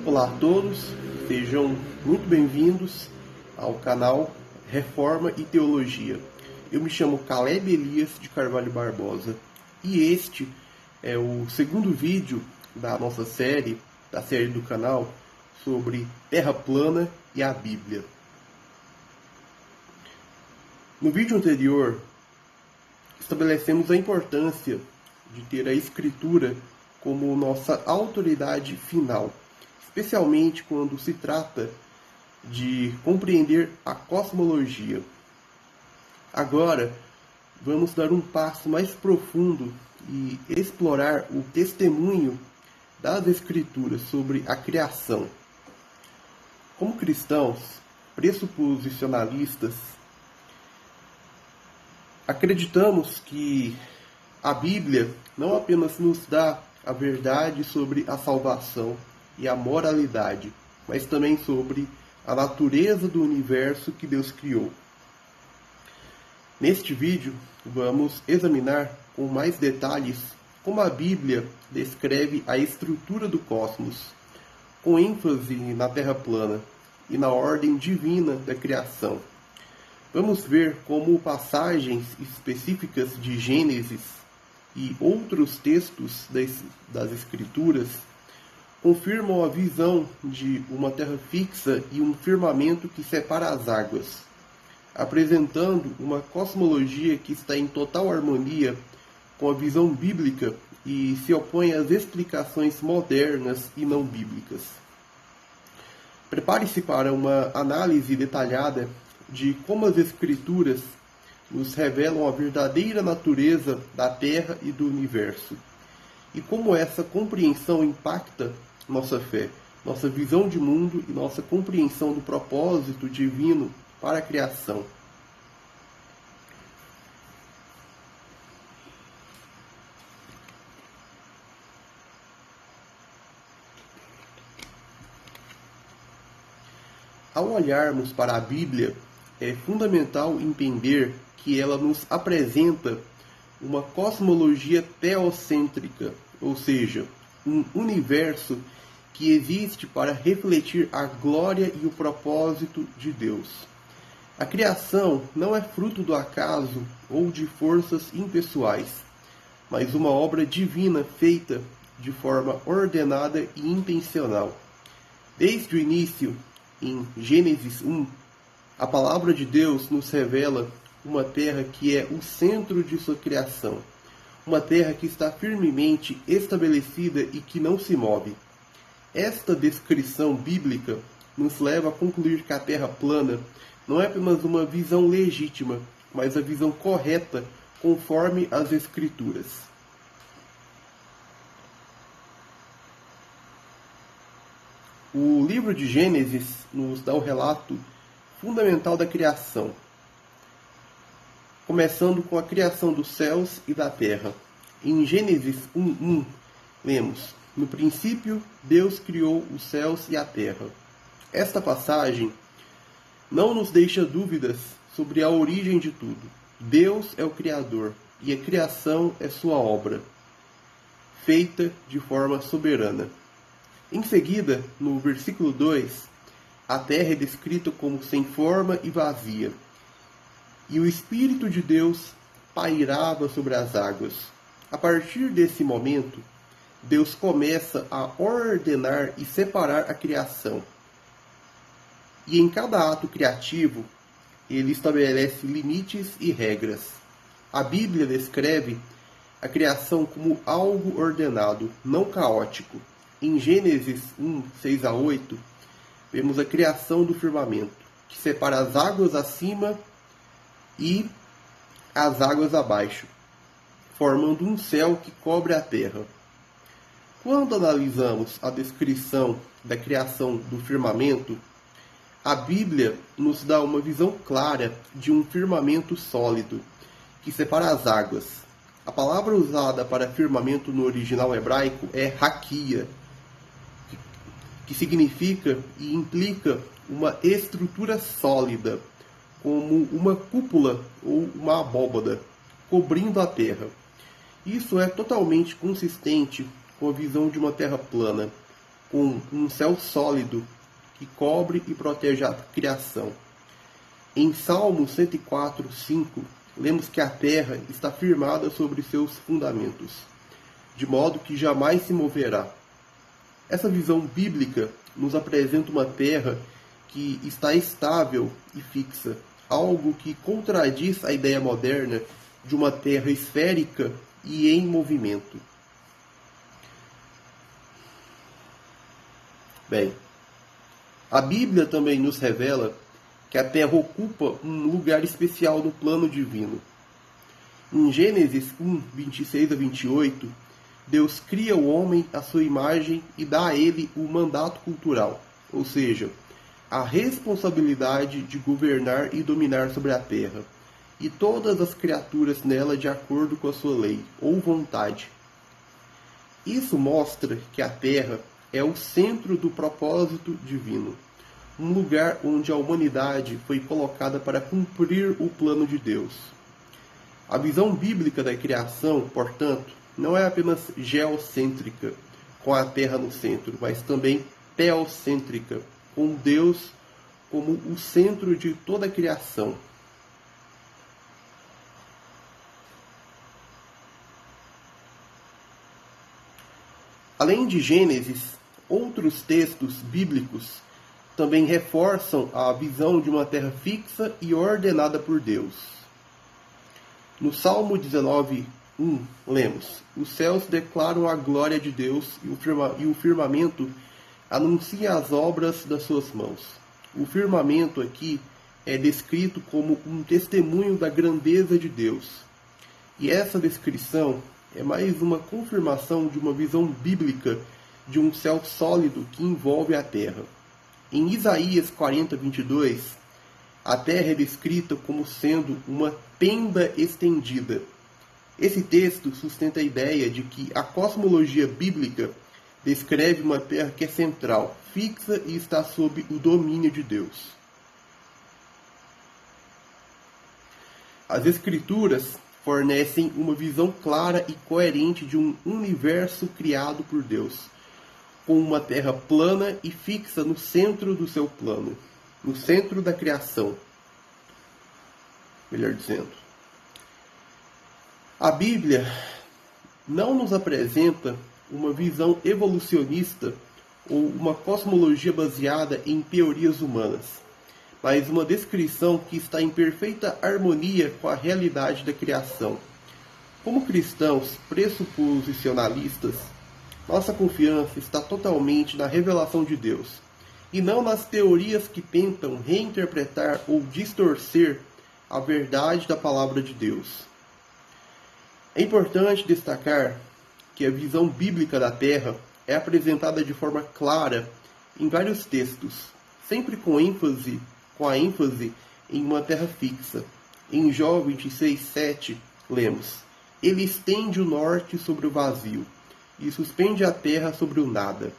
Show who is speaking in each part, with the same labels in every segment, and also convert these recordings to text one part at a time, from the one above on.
Speaker 1: Olá a todos, sejam muito bem-vindos ao canal Reforma e Teologia. Eu me chamo Caleb Elias de Carvalho Barbosa e este é o segundo vídeo da nossa série, da série do canal, sobre Terra plana e a Bíblia. No vídeo anterior, estabelecemos a importância de ter a Escritura como nossa autoridade final, especialmente quando se trata de compreender a cosmologia. Agora, vamos dar um passo mais profundo e explorar o testemunho das Escrituras sobre a criação. Como cristãos pressuposicionalistas, acreditamos que a Bíblia não apenas nos dá a verdade sobre a salvação e a moralidade, mas também sobre a natureza do universo que Deus criou. Neste vídeo, vamos examinar com mais detalhes como a Bíblia descreve a estrutura do cosmos, com ênfase na Terra plana e na ordem divina da criação. Vamos ver como passagens específicas de Gênesis e outros textos das Escrituras confirmam a visão de uma terra fixa e um firmamento que separa as águas, apresentando uma cosmologia que está em total harmonia com a visão bíblica e se opõe às explicações modernas e não bíblicas. Prepare-se para uma análise detalhada de como as Escrituras nos revelam a verdadeira natureza da Terra e do universo, e como essa compreensão impacta nossa fé, nossa visão de mundo e nossa compreensão do propósito divino para a criação. Ao olharmos para a Bíblia, é fundamental entender que ela nos apresenta uma cosmologia teocêntrica, ou seja, um universo que existe para refletir a glória e o propósito de Deus. A criação não é fruto do acaso ou de forças impessoais, mas uma obra divina feita de forma ordenada e intencional. Desde o início, em Gênesis 1, a palavra de Deus nos revela uma terra que é o centro de sua criação, uma terra que está firmemente estabelecida e que não se move. Esta descrição bíblica nos leva a concluir que a Terra plana não é apenas uma visão legítima, mas a visão correta conforme as Escrituras. O livro de Gênesis nos dá o relato fundamental da criação, começando com a criação dos céus e da terra. Em Gênesis 1:1, lemos: "No princípio, Deus criou os céus e a terra." Esta passagem não nos deixa dúvidas sobre a origem de tudo. Deus é o Criador e a criação é sua obra, feita de forma soberana. Em seguida, no versículo 2, a terra é descrita como sem forma e vazia, e o Espírito de Deus pairava sobre as águas. A partir desse momento, Deus começa a ordenar e separar a criação. E em cada ato criativo, ele estabelece limites e regras. A Bíblia descreve a criação como algo ordenado, não caótico. Em Gênesis 1:6-8, vemos a criação do firmamento, que separa as águas acima e as águas abaixo, formando um céu que cobre a terra. Quando analisamos a descrição da criação do firmamento, a Bíblia nos dá uma visão clara de um firmamento sólido, que separa as águas. A palavra usada para firmamento no original hebraico é raquia, que significa e implica uma estrutura sólida, como uma cúpula ou uma abóbada, cobrindo a terra. Isso é totalmente consistente com a visão de uma terra plana, com um céu sólido que cobre e protege a criação. Em Salmo 104:5, lemos que a terra está firmada sobre seus fundamentos, de modo que jamais se moverá. Essa visão bíblica nos apresenta uma terra que está estável e fixa, algo que contradiz a ideia moderna de uma terra esférica e em movimento. Bem, a Bíblia também nos revela que a terra ocupa um lugar especial no plano divino. Em Gênesis 1, 26 a 28, Deus cria o homem à sua imagem e dá a ele o mandato cultural, ou seja, a responsabilidade de governar e dominar sobre a terra, e todas as criaturas nela de acordo com a sua lei ou vontade. Isso mostra que a terra é o centro do propósito divino, um lugar onde a humanidade foi colocada para cumprir o plano de Deus. A visão bíblica da criação, portanto, não é apenas geocêntrica, com a Terra no centro, mas também teocêntrica, com Deus como o centro de toda a criação. Além de Gênesis, outros textos bíblicos também reforçam a visão de uma terra fixa e ordenada por Deus. No Salmo 19:1, lemos: Os céus declaram a glória de Deus e o firmamento anuncia as obras das suas mãos. O firmamento aqui é descrito como um testemunho da grandeza de Deus. E essa descrição é mais uma confirmação de uma visão bíblica de um céu sólido que envolve a terra. Em Isaías 40:22, a terra é descrita como sendo uma tenda estendida. Esse texto sustenta a ideia de que a cosmologia bíblica descreve uma terra que é central, fixa e está sob o domínio de Deus. As Escrituras fornecem uma visão clara e coerente de um universo criado por Deus, com uma terra plana e fixa no centro do seu plano, no centro da criação. Melhor dizendo, a Bíblia não nos apresenta uma visão evolucionista ou uma cosmologia baseada em teorias humanas, mas uma descrição que está em perfeita harmonia com a realidade da criação. Como cristãos pressuposicionalistas, nossa confiança está totalmente na revelação de Deus, e não nas teorias que tentam reinterpretar ou distorcer a verdade da palavra de Deus. É importante destacar que a visão bíblica da Terra é apresentada de forma clara em vários textos, sempre com a ênfase em uma terra fixa. Em Jó 26:7, lemos: Ele estende o norte sobre o vazio e suspende a terra sobre o nada.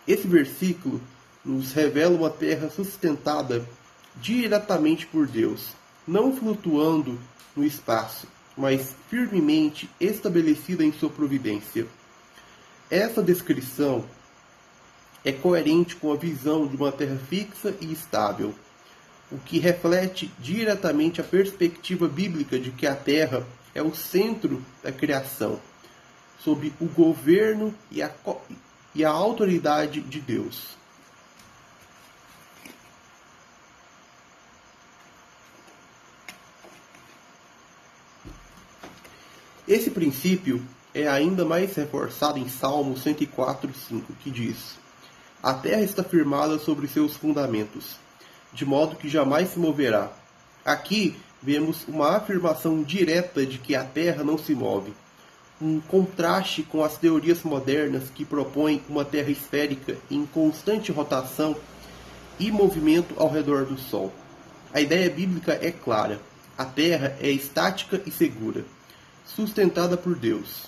Speaker 1: Esse versículo nos revela uma terra sustentada diretamente por Deus, não flutuando no espaço, mas firmemente estabelecida em sua providência. Essa descrição é coerente com a visão de uma terra fixa e estável, o que reflete diretamente a perspectiva bíblica de que a terra é o centro da criação, sob o governo e a autoridade de Deus. Esse princípio é ainda mais reforçado em Salmo 104:5, que diz: A terra está firmada sobre seus fundamentos, de modo que jamais se moverá. Aqui vemos uma afirmação direta de que a terra não se move, um contraste com as teorias modernas que propõem uma terra esférica em constante rotação e movimento ao redor do Sol. A ideia bíblica é clara: a terra é estática e segura, sustentada por Deus.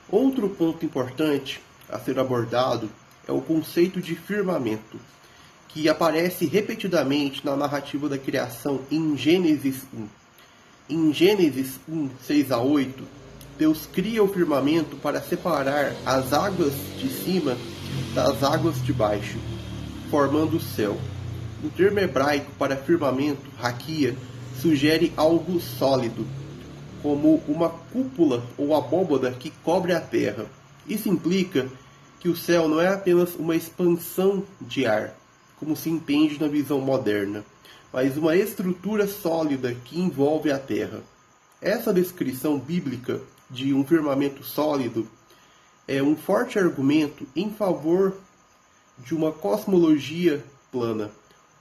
Speaker 1: Outro ponto importante a ser abordado é o conceito de firmamento, que aparece repetidamente na narrativa da criação em Gênesis 1. Em Gênesis 1, 6 a 8, Deus cria o firmamento para separar as águas de cima das águas de baixo, formando o céu. O termo hebraico para firmamento, raquia, sugere algo sólido, como uma cúpula ou abóbada que cobre a terra. Isso implica que o céu não é apenas uma expansão de ar, como se entende na visão moderna, mas uma estrutura sólida que envolve a terra. Essa descrição bíblica de um firmamento sólido é um forte argumento em favor de uma cosmologia plana,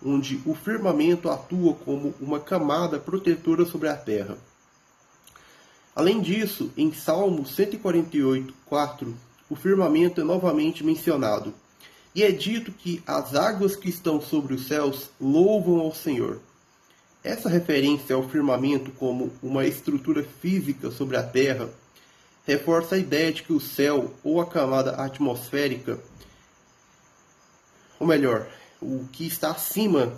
Speaker 1: onde o firmamento atua como uma camada protetora sobre a terra. Além disso, em Salmo 148:4, o firmamento é novamente mencionado, e é dito que as águas que estão sobre os céus louvam ao Senhor. Essa referência ao firmamento como uma estrutura física sobre a terra reforça a ideia de que o céu ou a camada atmosférica, ou melhor, o que está acima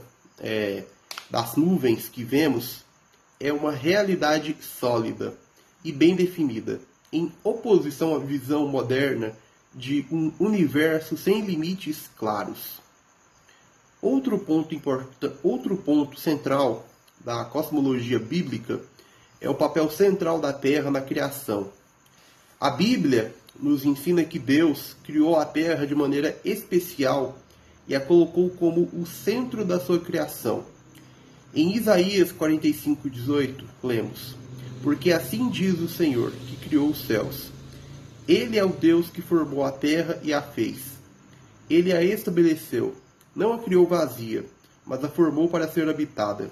Speaker 1: das nuvens que vemos, é uma realidade sólida e bem definida, em oposição à visão moderna de um universo sem limites claros. Outro ponto central da cosmologia bíblica é o papel central da Terra na criação. A Bíblia nos ensina que Deus criou a Terra de maneira especial e a colocou como o centro da sua criação. Em Isaías 45:18, lemos: Porque assim diz o Senhor, que criou os céus. Ele é o Deus que formou a terra e a fez. Ele a estabeleceu, não a criou vazia, mas a formou para ser habitada.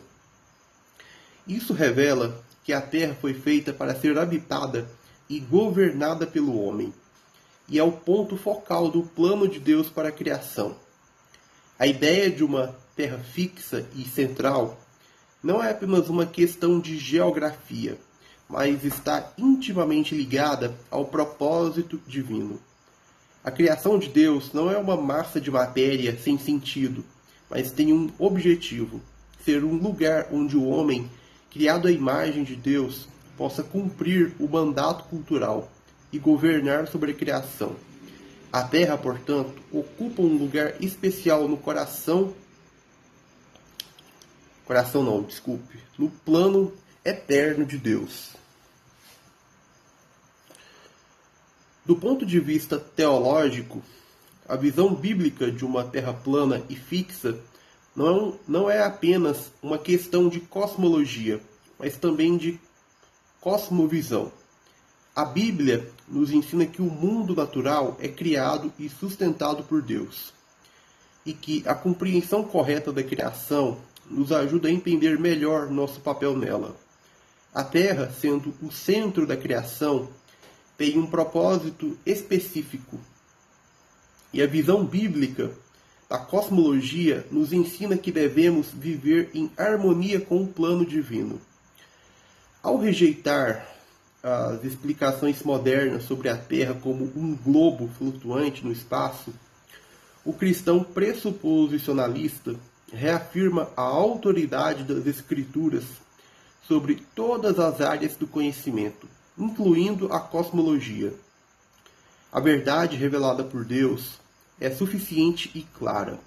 Speaker 1: Isso revela que a terra foi feita para ser habitada e governada pelo homem, e é o ponto focal do plano de Deus para a criação. A ideia de uma terra fixa e central não é apenas uma questão de geografia, mas está intimamente ligada ao propósito divino. A criação de Deus não é uma massa de matéria sem sentido, mas tem um objetivo: ser um lugar onde o homem, criado à imagem de Deus, possa cumprir o mandato cultural e governar sobre a criação. A Terra, portanto, ocupa um lugar especial no no plano eterno de Deus. Do ponto de vista teológico, a visão bíblica de uma terra plana e fixa não é apenas uma questão de cosmologia, mas também de cosmovisão. A Bíblia nos ensina que o mundo natural é criado e sustentado por Deus, e que a compreensão correta da criação nos ajuda a entender melhor nosso papel nela. A Terra, sendo o centro da criação, tem um propósito específico, e a visão bíblica da cosmologia nos ensina que devemos viver em harmonia com o plano divino. Ao rejeitar as explicações modernas sobre a Terra como um globo flutuante no espaço, o cristão pressuposicionalista reafirma a autoridade das Escrituras sobre todas as áreas do conhecimento, incluindo a cosmologia. A verdade revelada por Deus é suficiente e clara,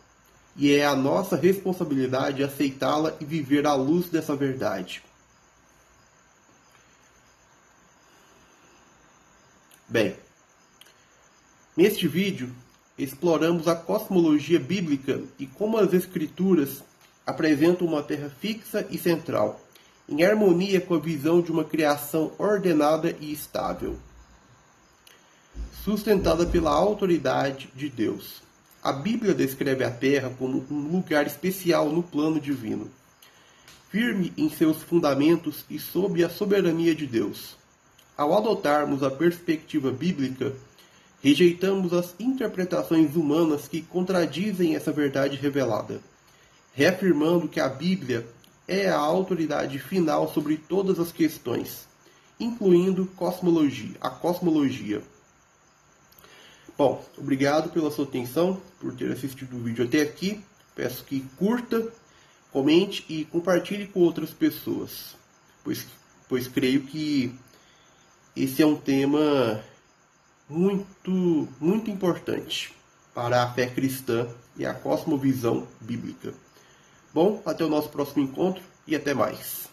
Speaker 1: e é a nossa responsabilidade aceitá-la e viver à luz dessa verdade. Bem, neste vídeo exploramos a cosmologia bíblica e como as Escrituras apresentam uma terra fixa e central, em harmonia com a visão de uma criação ordenada e estável, sustentada pela autoridade de Deus. A Bíblia descreve a Terra como um lugar especial no plano divino, firme em seus fundamentos e sob a soberania de Deus. Ao adotarmos a perspectiva bíblica, rejeitamos as interpretações humanas que contradizem essa verdade revelada, reafirmando que a Bíblia é a autoridade final sobre todas as questões, incluindo a cosmologia. Bom, obrigado pela sua atenção, por ter assistido o vídeo até aqui. Peço que curta, comente e compartilhe com outras pessoas, pois creio que esse é um tema muito importante para a fé cristã e a cosmovisão bíblica. Bom, até o nosso próximo encontro e até mais.